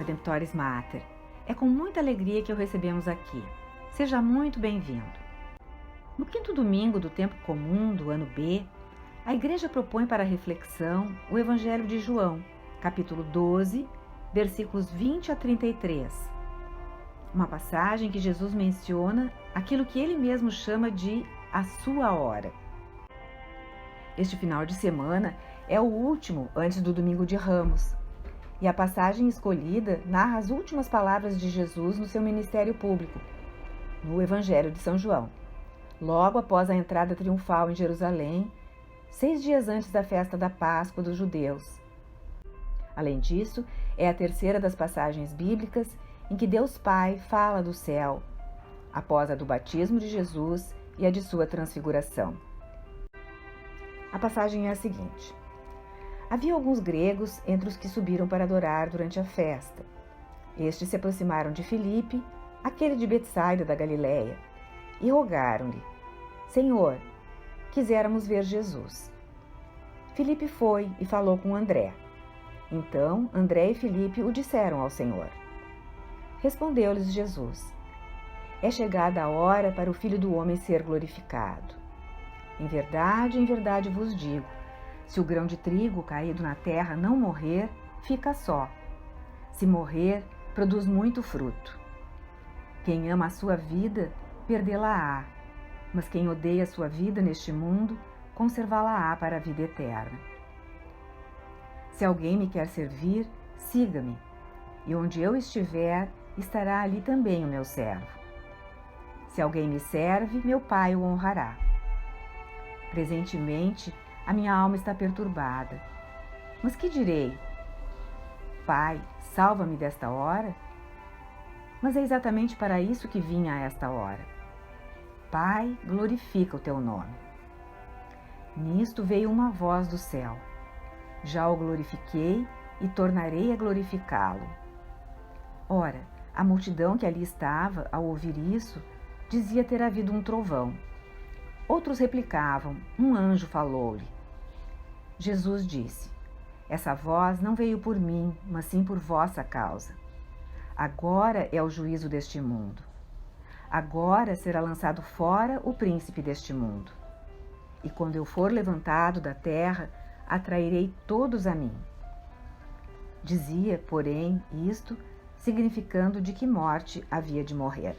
Redemptoris Mater. É com muita alegria que o recebemos aqui. Seja muito bem-vindo. No quinto domingo do tempo comum do ano B, a Igreja propõe para reflexão o Evangelho de João, capítulo 12, versículos 20 a 33. Uma passagem que Jesus menciona aquilo que ele mesmo chama de a sua hora. Este final de semana é o último antes do Domingo de Ramos, e a passagem escolhida narra as últimas palavras de Jesus no seu ministério público, no Evangelho de São João, logo após a entrada triunfal em Jerusalém, 6 dias antes da festa da Páscoa dos judeus. Além disso, é a terceira das passagens bíblicas em que Deus Pai fala do céu, após a do batismo de Jesus e a de sua transfiguração. A passagem é a seguinte: havia alguns gregos entre os que subiram para adorar durante a festa. Estes se aproximaram de Filipe, aquele de Betsaida da Galileia, e rogaram-lhe: Senhor, quiséramos ver Jesus. Filipe foi e falou com André. Então André e Filipe o disseram ao Senhor. Respondeu-lhes Jesus: É chegada a hora para o Filho do Homem ser glorificado. Em verdade vos digo, se o grão de trigo caído na terra não morrer, fica só. Se morrer, produz muito fruto. Quem ama a sua vida, perdê-la-á, mas quem odeia a sua vida neste mundo, conservá-la-á para a vida eterna. Se alguém me quer servir, siga-me, e onde eu estiver, estará ali também o meu servo. Se alguém me serve, meu Pai o honrará. Presentemente, a minha alma está perturbada. Mas que direi? Pai, salva-me desta hora? Mas é exatamente para isso que vim a esta hora. Pai, glorifica o teu nome. Nisto veio uma voz do céu. Já o glorifiquei e tornarei a glorificá-lo. Ora, a multidão que ali estava, ao ouvir isso, dizia ter havido um trovão. Outros replicavam: um anjo falou-lhe. Jesus disse: Essa voz não veio por mim, mas sim por vossa causa. Agora é o juízo deste mundo. Agora será lançado fora o príncipe deste mundo. E quando eu for levantado da terra, atrairei todos a mim. Dizia, porém, isto, significando de que morte havia de morrer.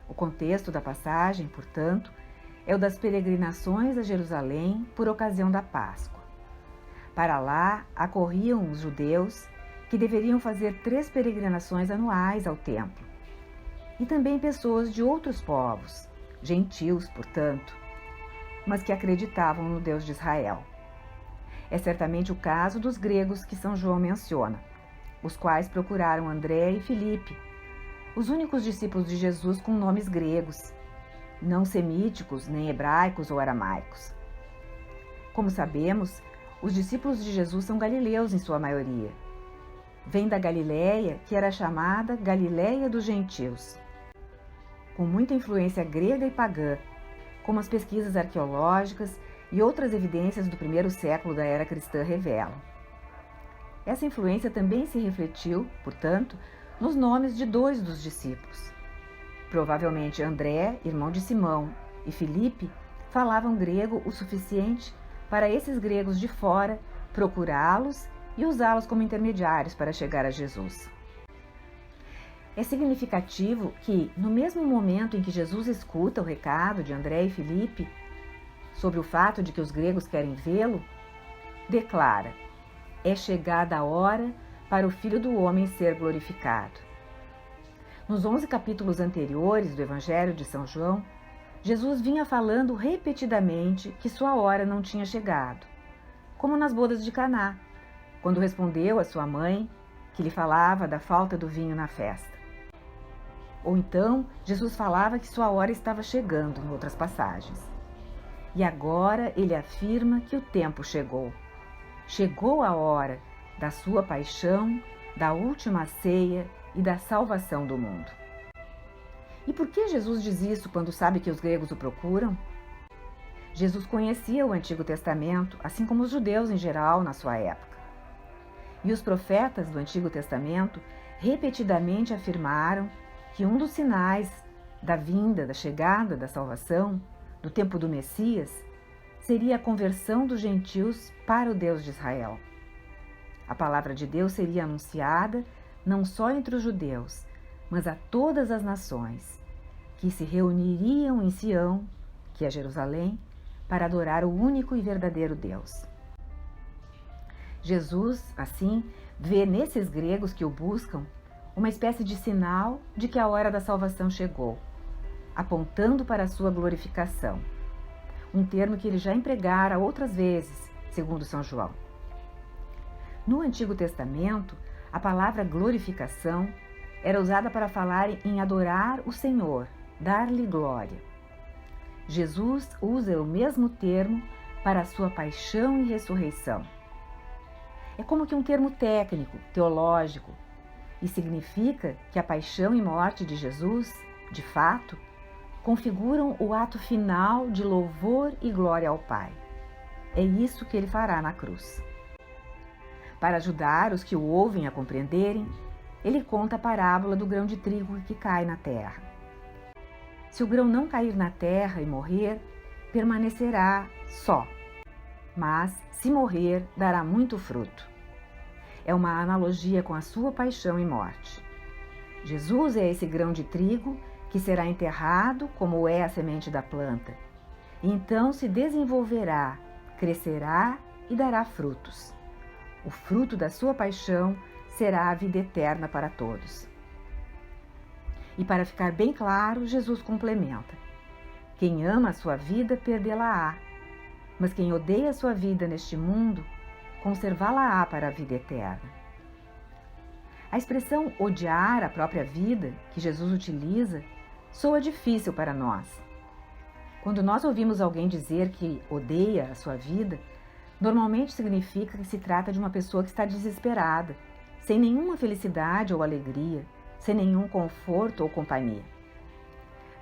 O contexto da passagem, portanto, é o das peregrinações a Jerusalém por ocasião da Páscoa. Para lá acorriam os judeus, que deveriam fazer 3 peregrinações anuais ao templo, e também pessoas de outros povos, gentios, portanto, mas que acreditavam no Deus de Israel. É certamente o caso dos gregos que São João menciona, os quais procuraram André e Filipe, os únicos discípulos de Jesus com nomes gregos, não semíticos, nem hebraicos ou aramaicos. Como sabemos, os discípulos de Jesus são galileus em sua maioria. Vêm da Galileia, que era chamada Galileia dos Gentios, com muita influência grega e pagã, como as pesquisas arqueológicas e outras evidências do primeiro século da era cristã revelam. Essa influência também se refletiu, portanto, nos nomes de 2 dos discípulos. Provavelmente André, irmão de Simão, e Filipe falavam grego o suficiente para esses gregos de fora procurá-los e usá-los como intermediários para chegar a Jesus. É significativo que, no mesmo momento em que Jesus escuta o recado de André e Filipe sobre o fato de que os gregos querem vê-lo, declara: É chegada a hora para o Filho do Homem ser glorificado. Nos 11 capítulos anteriores do Evangelho de São João, Jesus vinha falando repetidamente que sua hora não tinha chegado, como nas bodas de Caná, quando respondeu à sua mãe, que lhe falava da falta do vinho na festa. Ou então, Jesus falava que sua hora estava chegando, em outras passagens. E agora ele afirma que o tempo chegou. Chegou a hora da sua paixão, da última ceia e da salvação do mundo. E por que Jesus diz isso quando sabe que os gregos o procuram? Jesus conhecia o Antigo Testamento, assim como os judeus em geral na sua época. E os profetas do Antigo Testamento repetidamente afirmaram que um dos sinais da vinda, da chegada da salvação, do tempo do Messias, seria a conversão dos gentios para o Deus de Israel. A palavra de Deus seria anunciada não só entre os judeus, mas a todas as nações, que se reuniriam em Sião, que é Jerusalém, para adorar o único e verdadeiro Deus. Jesus, assim, vê nesses gregos que o buscam uma espécie de sinal de que a hora da salvação chegou, apontando para a sua glorificação, um termo que ele já empregara outras vezes, segundo São João. No Antigo Testamento, a palavra glorificação era usada para falar em adorar o Senhor, dar-lhe glória. Jesus usa o mesmo termo para a sua paixão e ressurreição. É como que um termo técnico, teológico, e significa que a paixão e morte de Jesus, de fato, configuram o ato final de louvor e glória ao Pai. É isso que ele fará na cruz. Para ajudar os que o ouvem a compreenderem, ele conta a parábola do grão de trigo que cai na terra. Se o grão não cair na terra e morrer, permanecerá só, mas, se morrer, dará muito fruto. É uma analogia com a sua paixão e morte. Jesus é esse grão de trigo que será enterrado, como é a semente da planta, e então se desenvolverá, crescerá e dará frutos. O fruto da sua paixão será a vida eterna para todos. E para ficar bem claro, Jesus complementa: quem ama a sua vida, perdê-la-á, mas quem odeia a sua vida neste mundo, conservá-la-á para a vida eterna. A expressão odiar a própria vida, que Jesus utiliza, soa difícil para nós. Quando nós ouvimos alguém dizer que odeia a sua vida, normalmente significa que se trata de uma pessoa que está desesperada, sem nenhuma felicidade ou alegria, sem nenhum conforto ou companhia.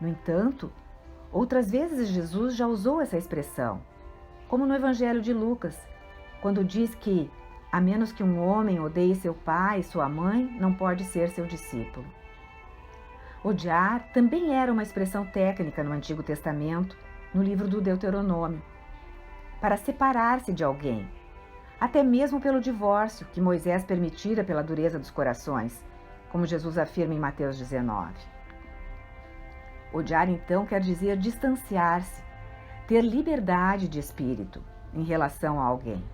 No entanto, outras vezes Jesus já usou essa expressão, como no Evangelho de Lucas, quando diz que, a menos que um homem odeie seu pai e sua mãe, não pode ser seu discípulo. Odiar também era uma expressão técnica no Antigo Testamento, no livro do Deuteronômio, para separar-se de alguém, até mesmo pelo divórcio que Moisés permitira pela dureza dos corações, como Jesus afirma em Mateus 19. Odiar, então, quer dizer distanciar-se, ter liberdade de espírito em relação a alguém.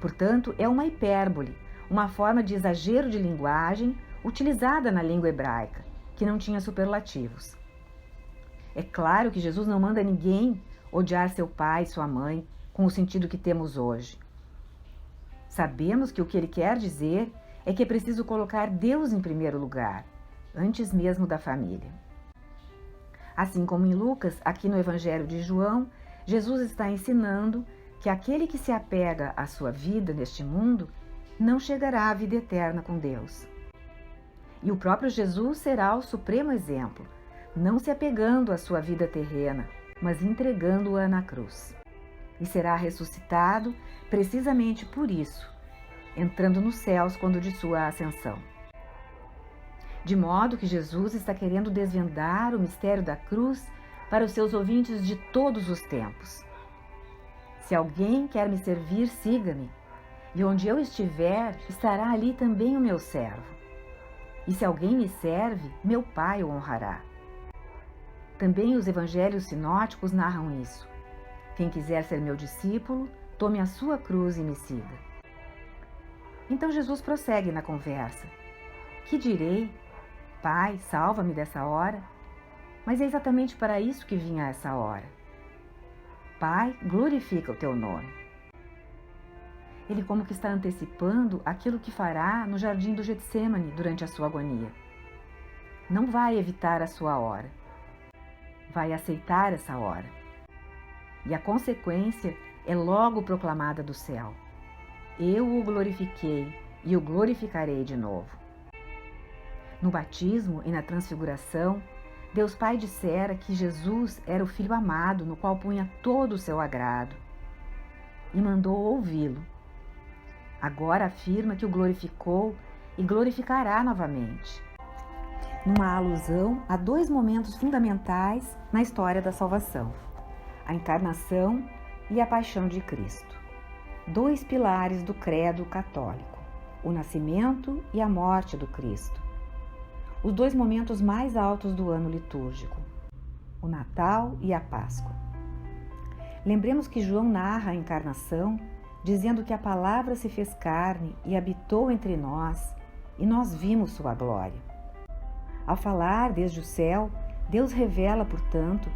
Portanto, é uma hipérbole, uma forma de exagero de linguagem utilizada na língua hebraica, que não tinha superlativos. É claro que Jesus não manda ninguém odiar seu pai e sua mãe com o sentido que temos hoje. Sabemos que o que ele quer dizer é que é preciso colocar Deus em primeiro lugar, antes mesmo da família. Assim como em Lucas, aqui no Evangelho de João, Jesus está ensinando que aquele que se apega à sua vida neste mundo não chegará à vida eterna com Deus. E o próprio Jesus será o supremo exemplo, não se apegando à sua vida terrena, mas entregando-a na cruz. E será ressuscitado precisamente por isso, entrando nos céus quando de sua ascensão. De modo que Jesus está querendo desvendar o mistério da cruz para os seus ouvintes de todos os tempos. Se alguém quer me servir, siga-me, e onde eu estiver, estará ali também o meu servo. E se alguém me serve, meu Pai o honrará. Também os evangelhos sinóticos narram isso. Quem quiser ser meu discípulo, tome a sua cruz e me siga. Então Jesus prossegue na conversa. Que direi? Pai, salva-me dessa hora? Mas é exatamente para isso que vinha essa hora. Pai, glorifica o teu nome. Ele como que está antecipando aquilo que fará no jardim do Getsêmani durante a sua agonia. Não vai evitar a sua hora. Vai aceitar essa hora. E a consequência é logo proclamada do céu. Eu o glorifiquei e o glorificarei de novo. No batismo e na transfiguração, Deus Pai dissera que Jesus era o Filho amado no qual punha todo o seu agrado e mandou ouvi-lo. Agora afirma que o glorificou e glorificará novamente, numa alusão a dois momentos fundamentais na história da salvação: a encarnação e a paixão de Cristo. Dois pilares do credo católico: o nascimento e a morte do Cristo. Os dois momentos mais altos do ano litúrgico: o Natal e a Páscoa. Lembremos que João narra a encarnação dizendo que a palavra se fez carne e habitou entre nós, e nós vimos sua glória. Ao falar desde o céu, Deus revela, portanto,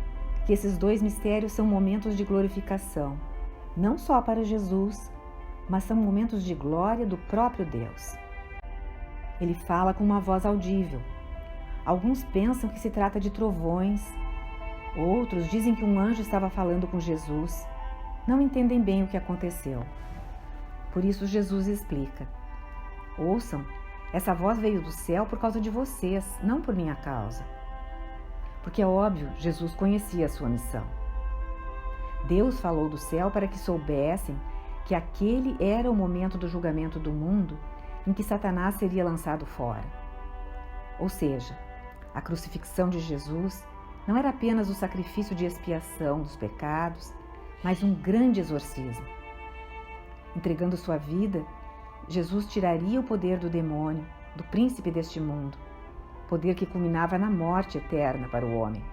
que esses dois mistérios são momentos de glorificação, não só para Jesus, mas são momentos de glória do próprio Deus. Ele fala com uma voz audível. Alguns pensam que se trata de trovões, outros dizem que um anjo estava falando com Jesus. Não entendem bem o que aconteceu. Por isso Jesus explica: ouçam, essa voz veio do céu por causa de vocês, não por minha causa. Porque é óbvio, Jesus conhecia a sua missão. Deus falou do céu para que soubessem que aquele era o momento do julgamento do mundo em que Satanás seria lançado fora. Ou seja, a crucifixão de Jesus não era apenas o sacrifício de expiação dos pecados, mas um grande exorcismo. Entregando sua vida, Jesus tiraria o poder do demônio, do príncipe deste mundo, poder que culminava na morte eterna para o homem,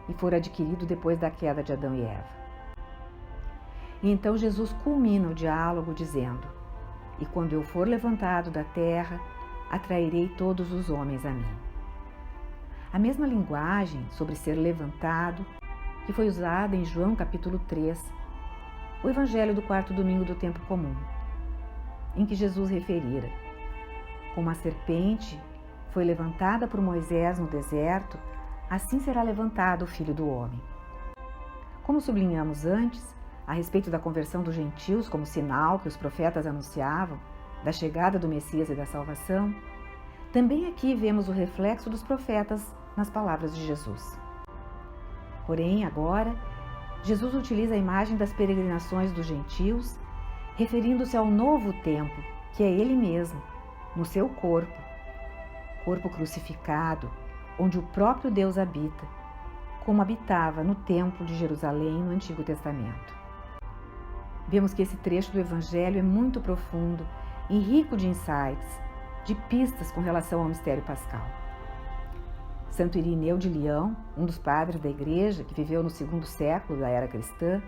e fora adquirido depois da queda de Adão e Eva. E então Jesus culmina o diálogo dizendo: e quando eu for levantado da terra, atrairei todos os homens a mim. A mesma linguagem sobre ser levantado que foi usada em João capítulo 3, o evangelho do quarto domingo do tempo comum, em que Jesus referira: como a serpente foi levantada por Moisés no deserto, assim será levantado o Filho do Homem. Como sublinhamos antes, a respeito da conversão dos gentios como sinal que os profetas anunciavam da chegada do Messias e da salvação, também aqui vemos o reflexo dos profetas nas palavras de Jesus. Porém, agora, Jesus utiliza a imagem das peregrinações dos gentios, referindo-se ao novo tempo, que é Ele mesmo, no seu corpo crucificado, onde o próprio Deus habita, como habitava no templo de Jerusalém no Antigo Testamento. Vemos que esse trecho do Evangelho é muito profundo e rico de insights, de pistas com relação ao mistério pascal. Santo Irineu de Leão, um dos padres da Igreja que viveu no segundo século da era cristã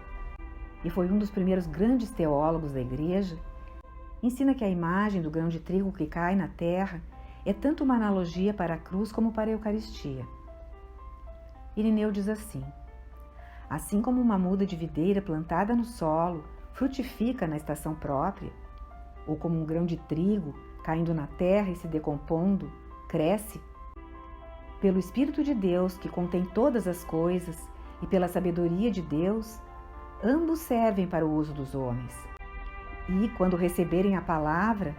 e foi um dos primeiros grandes teólogos da Igreja, ensina que a imagem do grão de trigo que cai na terra é tanto uma analogia para a cruz como para a Eucaristia. Irineu diz assim como uma muda de videira plantada no solo frutifica na estação própria, ou como um grão de trigo caindo na terra e se decompondo, cresce, pelo Espírito de Deus que contém todas as coisas e pela sabedoria de Deus, ambos servem para o uso dos homens. E, quando receberem a palavra,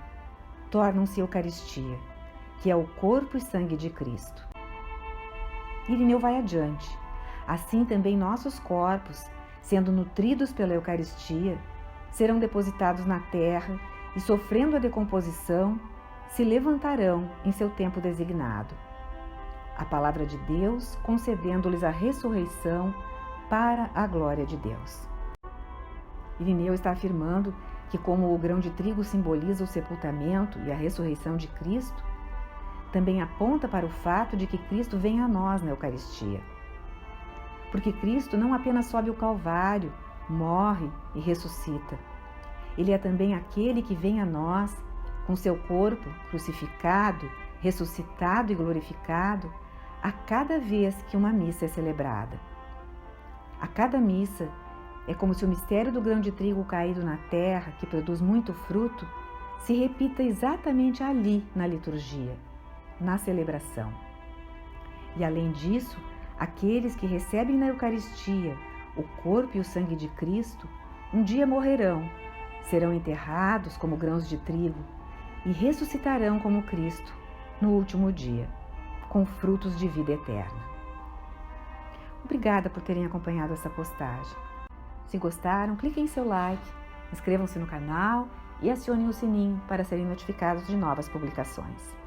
tornam-se Eucaristia, que é o corpo e sangue de Cristo. Irineu vai adiante. Assim também nossos corpos, sendo nutridos pela Eucaristia, serão depositados na terra e, sofrendo a decomposição, se levantarão em seu tempo designado. A palavra de Deus concedendo-lhes a ressurreição para a glória de Deus. Irineu está afirmando que, como o grão de trigo simboliza o sepultamento e a ressurreição de Cristo, também aponta para o fato de que Cristo vem a nós na Eucaristia. Porque Cristo não apenas sobe o Calvário, morre e ressuscita. Ele é também aquele que vem a nós com seu corpo crucificado, ressuscitado e glorificado a cada vez que uma missa é celebrada. A cada missa é como se o mistério do grão de trigo caído na terra, que produz muito fruto, se repita exatamente ali na liturgia, na celebração. E além disso, aqueles que recebem na Eucaristia o corpo e o sangue de Cristo, um dia morrerão, serão enterrados como grãos de trigo e ressuscitarão como Cristo no último dia, com frutos de vida eterna. Obrigada por terem acompanhado essa postagem. Se gostaram, clique em seu like Inscrevam-se no canal e acionem o sininho para serem notificados de novas publicações.